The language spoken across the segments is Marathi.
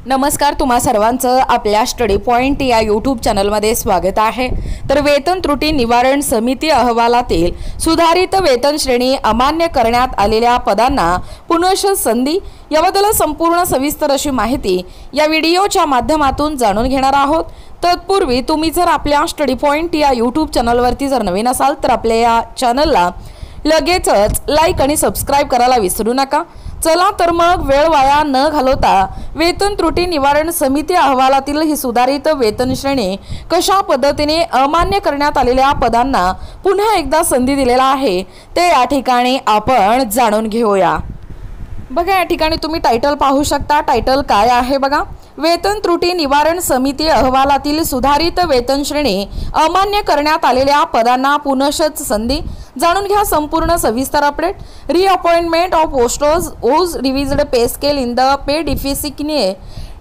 नमस्कार, तुम्हा सर्वांचं आपल्या स्टडी पॉइंट या यूट्यूब चॅनलमध्ये स्वागत आहे। तर वेतन त्रुटी निवारण समिती अहवालातील सुधारित वेतन श्रेणी अमान्य करण्यात आलेल्या पदांना पुनश संधी याबद्दल संपूर्ण सविस्तर अशी माहिती या व्हिडिओच्या माध्यमातून जाणून घेणार आहोत। तत्पूर्वी तुम्ही जर आपल्या स्टडी पॉइंट या यूट्यूब चॅनलवरती जर नवीन असाल तर आपल्या या चॅनलला लगेचच लाईक आणि सबस्क्राइब करायला विसरू नका। चला तर मग वेळ वाया न घालवता वेतन त्रुटी निवारण समिती अहवालातील ही सुधारित वेतन श्रेणी कशा पद्धतीने अमान्य करण्यात आलेल्या पदांना पुन्हा एकदा संधी दिलेला आहे ते या ठिकाणी आपण जाणून घेऊया। बघा, या ठिकाणी तुम्ही टायटल पाहू शकता। टायटल काय आहे बघा, वेतन त्रुटी निवारण समिती अहवालातील सुधारित वेतन श्रेणी अमान्य करण्यात आलेल्या पदांना पुनश्च संधी। जाणून घ्या संपूर्ण सविस्तर update. Reappointment of posters as revised pay scale in the pay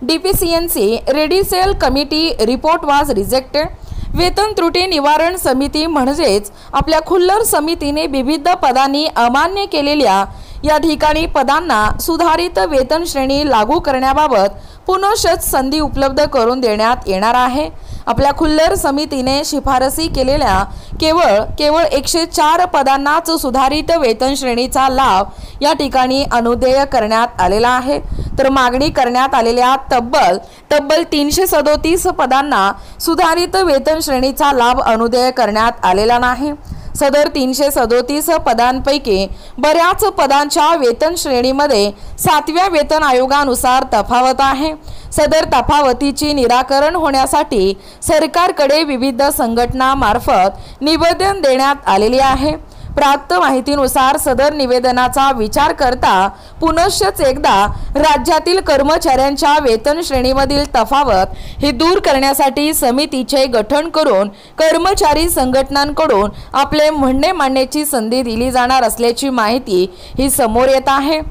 deficiency redressal committee report was rejected. वेतन त्रुटी निवारण समिती म्हणजेच आपल्या खुल्लर समितीने विविध पदांनी अमान्य केलेल्या या ठिकाणी पदांना सुधारित वेतन श्रेणी लागू करण्याबाबत पुनश्च संधी उपलब्ध करून देण्यात येणार आहे। आपल्या खुल्लर समितीने शिफारसी केलेल्या केवळ 104 पदांनाच सुधारित वेतन श्रेणीचा लाभ या ठिकाणी अनुदेय करण्यात आलेला आहे। तर मागणी करण्यात आलेल्या तब्बल 337 पदांना सुधारित वेतन श्रेणीचा लाभ अनुदेय करण्यात आलेला नाही। सदर 337 पदांपैकी बऱ्याच पदांच्या वेतन श्रेणीमध्ये 7व्या वेतन आयोगानुसार तफावत आहे। सदर तफावतीची निराकरण होण्यासाठी सरकारकडे विविध संघटनांमार्फत निवेदन देण्यात आलेले आहे। प्राप्त माहितीनुसार सदर निवेदनाचा विचार करता पुनश्च एकदा राज्यातील कर्मचाऱ्यांच्या वेतन श्रेणीमधील तफावत हे दूर करण्यासाठी समितीचे गठन करून कर्मचारी संघटनांकडून आपले म्हणणे मांडण्याची संधी दिली जाणार असल्याची माहिती ही समोर येत आहे।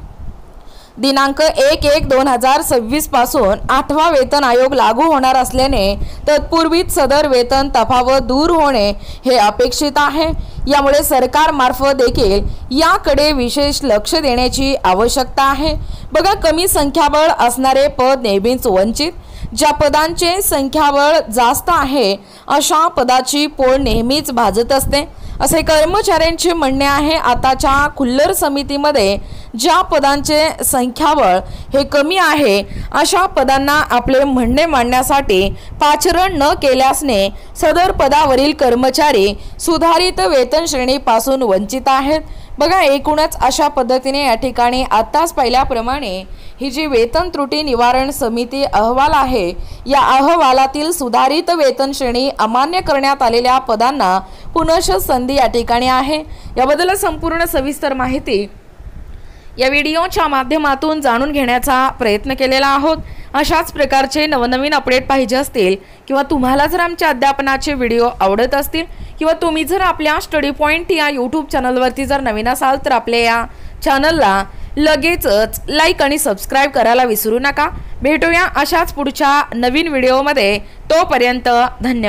दिनांक 1/1/2026 पासून 8वा वेतन आयोग लागू होणार असल्याने तत्पूर्वीच सदर वेतन तफावत दूर होणे हे अपेक्षित आहे। यामुळे सरकारमार्फत देखील याकडे विशेष लक्ष देण्याची आवश्यकता आहे। बघा, कमी संख्याबळ असणारे पद नेहमीच वंचित, ज्या पदांचे संख्याबळ जास्त आहे अशा पदाची पोळ नेहमीच भाजत असते असे कर्मचाऱ्यांचे म्हणणे आहे। आताच्या खुल्लर समितीमध्ये ज्या पदांचे संख्याबळ हे कमी आहे अशा पदांना आपले म्हणणे मांडण्यासाठी पाचारण न केल्यासने सदर पदावरील कर्मचारी सुधारित वेतन श्रेणीपासून वंचित आहेत। बघा, एकूणच अशा पद्धतीने या ठिकाणी आताच पाहिल्याप्रमाणे ही जी वेतन त्रुटी निवारण समिती अहवाल आहे या अहवालातील सुधारित वेतन श्रेणी अमान्य करण्यात आलेल्या पदांना पुनश्च संधी या ठिकाणी आहे। याबद्दल संपूर्ण सविस्तर माहिती या व्हिडिओच्या माध्यमातून जाणून घेण्याचा प्रयत्न केलेला आहोत। अशाच प्रकारचे नवनवीन अपडेट पाहिजे असतील किंवा तुम्हाला जर आमच्या अध्यापनाचे व्हिडिओ आवडत असतील किंवा तुम्ही जर आपल्या स्टडी पॉइंट या यूट्यूब चॅनलवरती जर नवीन असाल तर आपल्या या चॅनलला लगेचच लाईक आणि सबस्क्राइब करायला विसरू नका। भेटूया अशाच पुढच्या नवीन व्हिडिओमध्ये। तोपर्यंत धन्यवाद।